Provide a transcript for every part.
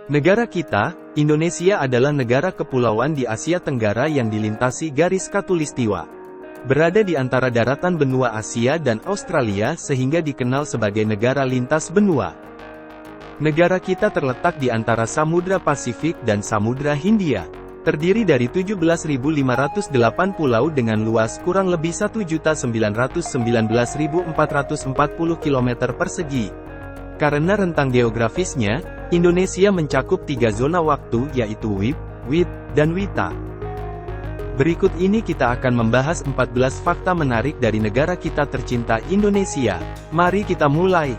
Negara kita, Indonesia adalah negara kepulauan di Asia Tenggara yang dilintasi garis khatulistiwa. Berada di antara daratan benua Asia dan Australia sehingga dikenal sebagai negara lintas benua. Negara kita terletak di antara Samudra Pasifik dan Samudra Hindia. Terdiri dari 17.508 pulau dengan luas kurang lebih 1.919.440 km persegi. Karena rentang geografisnya, Indonesia mencakup 3 zona waktu yaitu WIB, WIT, dan WITA. Berikut ini kita akan membahas 14 fakta menarik dari negara kita tercinta Indonesia. Mari kita mulai.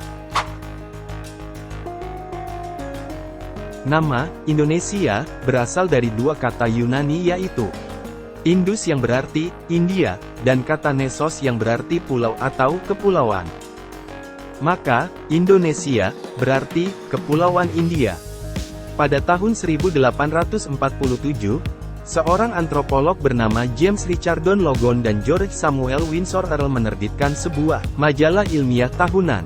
Nama, Indonesia, berasal dari dua kata Yunani yaitu Indus yang berarti India, dan kata Nesos yang berarti pulau atau kepulauan. Maka, Indonesia, berarti, Kepulauan India. Pada tahun 1847, seorang antropolog bernama James Richardson Logan dan George Samuel Windsor Earl menerbitkan sebuah majalah ilmiah tahunan,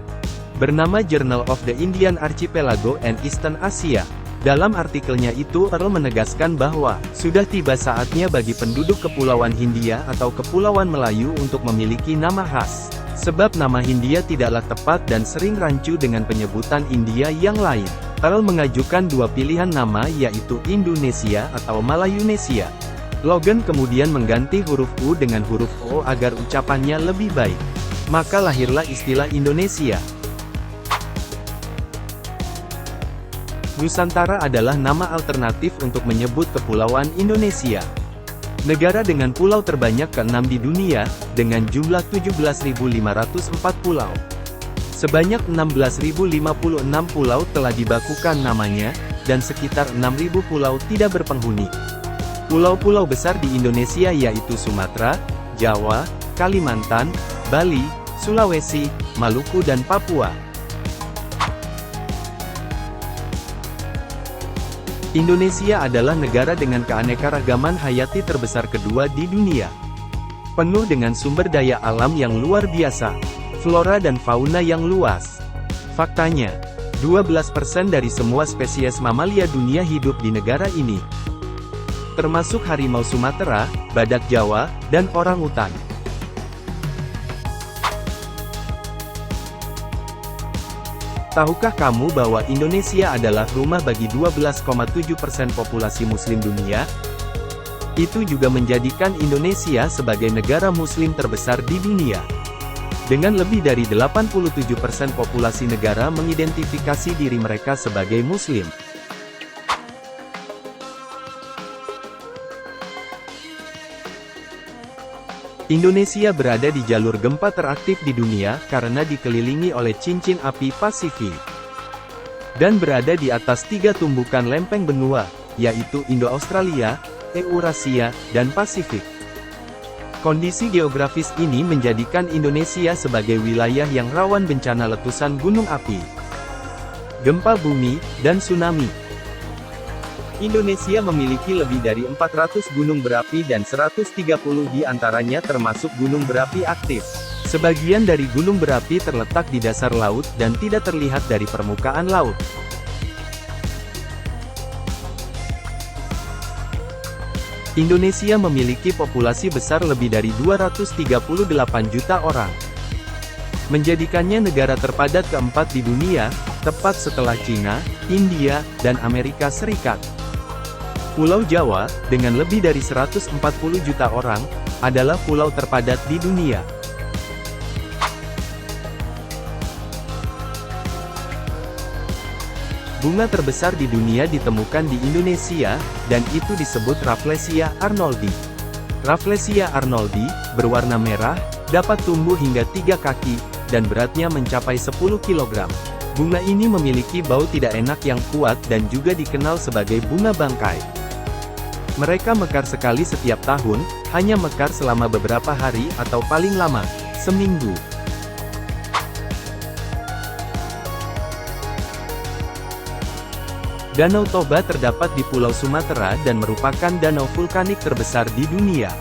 bernama Journal of the Indian Archipelago and Eastern Asia. Dalam artikelnya itu Earl menegaskan bahwa, sudah tiba saatnya bagi penduduk Kepulauan Hindia atau Kepulauan Melayu untuk memiliki nama khas. Sebab nama Hindia tidaklah tepat dan sering rancu dengan penyebutan India yang lain. Earl mengajukan dua pilihan nama yaitu Indonesia atau Malayunesia. Logan kemudian mengganti huruf U dengan huruf O agar ucapannya lebih baik. Maka lahirlah istilah Indonesia. Nusantara adalah nama alternatif untuk menyebut Kepulauan Indonesia. Negara dengan pulau terbanyak ke-6 di dunia, dengan jumlah 17.504 pulau. Sebanyak 16.056 pulau telah dibakukan namanya, dan sekitar 6.000 pulau tidak berpenghuni. Pulau-pulau besar di Indonesia yaitu Sumatera, Jawa, Kalimantan, Bali, Sulawesi, Maluku dan Papua. Indonesia adalah negara dengan keanekaragaman hayati terbesar kedua di dunia. Penuh dengan sumber daya alam yang luar biasa, flora dan fauna yang luas. Faktanya, 12% dari semua spesies mamalia dunia hidup di negara ini. Termasuk harimau Sumatera, badak Jawa, dan orangutan. Tahukah kamu bahwa Indonesia adalah rumah bagi 12,7% populasi muslim dunia? Itu juga menjadikan Indonesia sebagai negara muslim terbesar di dunia. Dengan lebih dari 87% populasi negara mengidentifikasi diri mereka sebagai muslim. Indonesia berada di jalur gempa teraktif di dunia karena dikelilingi oleh cincin api Pasifik. Dan berada di atas 3 tumbukan lempeng benua, yaitu Indo-Australia, Eurasia, dan Pasifik. Kondisi geografis ini menjadikan Indonesia sebagai wilayah yang rawan bencana letusan gunung api, gempa bumi, dan tsunami. Indonesia memiliki lebih dari 400 gunung berapi dan 130 di antaranya termasuk gunung berapi aktif. Sebagian dari gunung berapi terletak di dasar laut dan tidak terlihat dari permukaan laut. Indonesia memiliki populasi besar lebih dari 238 juta orang. Menjadikannya negara terpadat keempat di dunia, tepat setelah Cina, India, dan Amerika Serikat. Pulau Jawa, dengan lebih dari 140 juta orang, adalah pulau terpadat di dunia. Bunga terbesar di dunia ditemukan di Indonesia, dan itu disebut Rafflesia arnoldi. Rafflesia arnoldi, berwarna merah, dapat tumbuh hingga 3 kaki, dan beratnya mencapai 10 kg. Bunga ini memiliki bau tidak enak yang kuat dan juga dikenal sebagai bunga bangkai. Mereka mekar sekali setiap tahun, hanya mekar selama beberapa hari atau paling lama, seminggu. Danau Toba terdapat di Pulau Sumatera dan merupakan danau vulkanik terbesar di dunia.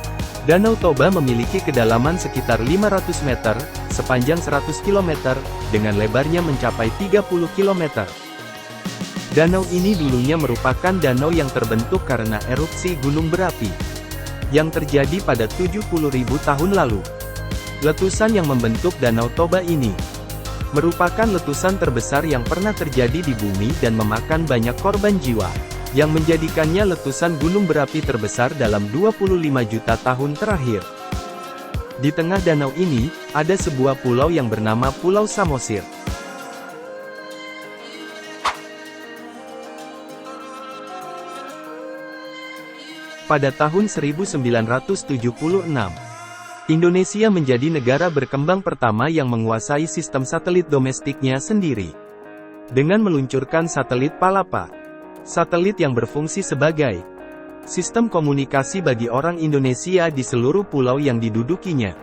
Danau Toba memiliki kedalaman sekitar 500 meter, sepanjang 100 km, dengan lebarnya mencapai 30 km. Danau ini dulunya merupakan danau yang terbentuk karena erupsi gunung berapi yang terjadi pada 70.000 tahun lalu. Letusan yang membentuk Danau Toba ini merupakan letusan terbesar yang pernah terjadi di bumi dan memakan banyak korban jiwa, yang menjadikannya letusan gunung berapi terbesar dalam 25 juta tahun terakhir. Di tengah danau ini, ada sebuah pulau yang bernama Pulau Samosir. Pada tahun 1976, Indonesia menjadi negara berkembang pertama yang menguasai sistem satelit domestiknya sendiri, dengan meluncurkan satelit Palapa. Satelit yang berfungsi sebagai sistem komunikasi bagi orang Indonesia di seluruh pulau yang didudukinya.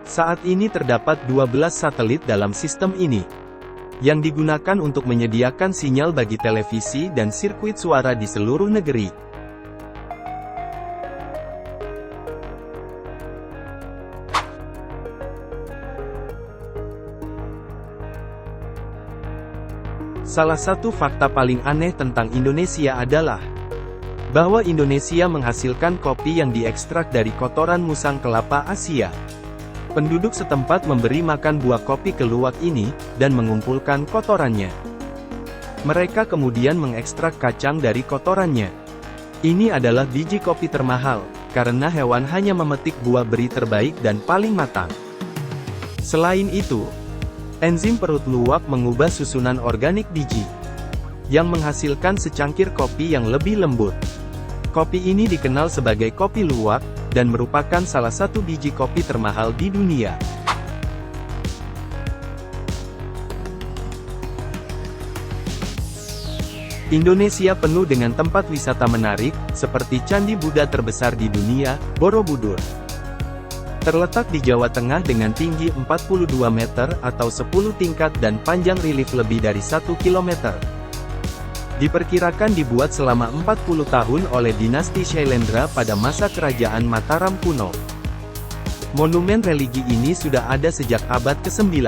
Saat ini terdapat 12 satelit dalam sistem ini, yang digunakan untuk menyediakan sinyal bagi televisi dan sirkuit suara di seluruh negeri. Salah satu fakta paling aneh tentang Indonesia adalah bahwa Indonesia menghasilkan kopi yang diekstrak dari kotoran musang kelapa Asia. Penduduk setempat memberi makan buah kopi keluak ini, dan mengumpulkan kotorannya. Mereka kemudian mengekstrak kacang dari kotorannya. Ini adalah biji kopi termahal, karena hewan hanya memetik buah beri terbaik dan paling matang. Selain itu, enzim perut luwak mengubah susunan organik biji, yang menghasilkan secangkir kopi yang lebih lembut. Kopi ini dikenal sebagai kopi luwak, dan merupakan salah satu biji kopi termahal di dunia. Indonesia penuh dengan tempat wisata menarik, seperti Candi Buddha terbesar di dunia, Borobudur. Terletak di Jawa Tengah dengan tinggi 42 meter atau 10 tingkat dan panjang relief lebih dari 1 km. Diperkirakan dibuat selama 40 tahun oleh dinasti Shailendra pada masa kerajaan Mataram kuno. Monumen religi ini sudah ada sejak abad ke-9.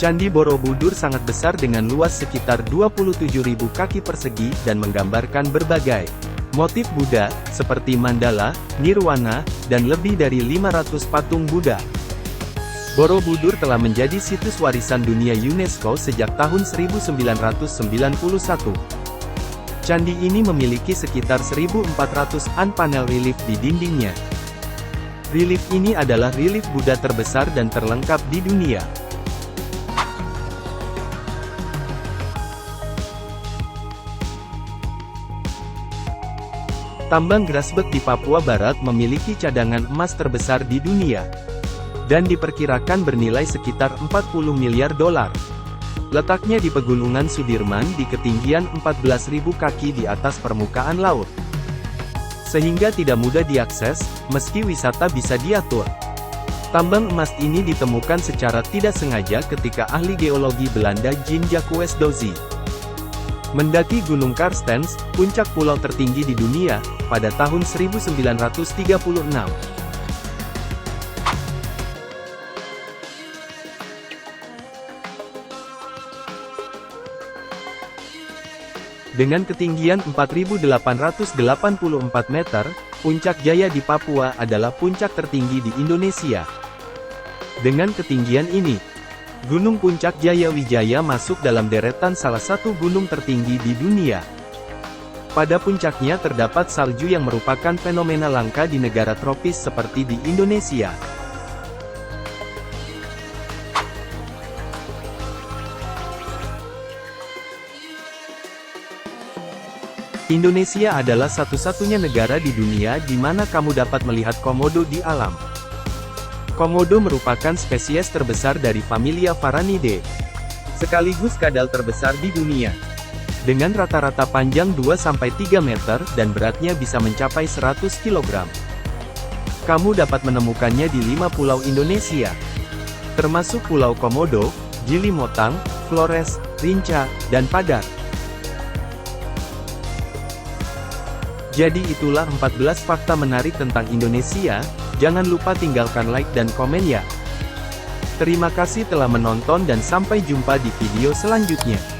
Candi Borobudur sangat besar dengan luas sekitar 27.000 kaki persegi dan menggambarkan berbagai motif Buddha, seperti mandala, nirwana, dan lebih dari 500 patung Buddha. Borobudur telah menjadi situs warisan dunia UNESCO sejak tahun 1991. Candi ini memiliki sekitar 1.400-an panel relief di dindingnya. Relief ini adalah relief Buddha terbesar dan terlengkap di dunia. Tambang Grasberg di Papua Barat memiliki cadangan emas terbesar di dunia, dan diperkirakan bernilai sekitar 40 miliar dolar. Letaknya di Pegunungan Sudirman di ketinggian 14.000 kaki di atas permukaan laut, sehingga tidak mudah diakses, meski wisata bisa diatur. Tambang emas ini ditemukan secara tidak sengaja ketika ahli geologi Belanda Jean-Jacques Dozy mendaki Gunung Karstens, puncak pulau tertinggi di dunia, pada tahun 1936. Dengan ketinggian 4.884 meter, Puncak Jaya di Papua adalah puncak tertinggi di Indonesia. Dengan ketinggian ini, Gunung Puncak Jaya Wijaya masuk dalam deretan salah satu gunung tertinggi di dunia. Pada puncaknya terdapat salju yang merupakan fenomena langka di negara tropis seperti di Indonesia. Indonesia adalah satu-satunya negara di dunia di mana kamu dapat melihat komodo di alam. Komodo merupakan spesies terbesar dari familia Varanidae, sekaligus kadal terbesar di dunia, dengan rata-rata panjang 2-3 meter dan beratnya bisa mencapai 100 kg. Kamu dapat menemukannya di 5 pulau Indonesia, termasuk Pulau Komodo, Gili Motang, Flores, Rinca, dan Padar. Jadi itulah 14 fakta menarik tentang Indonesia. Jangan lupa tinggalkan like dan komen ya. Terima kasih telah menonton dan sampai jumpa di video selanjutnya.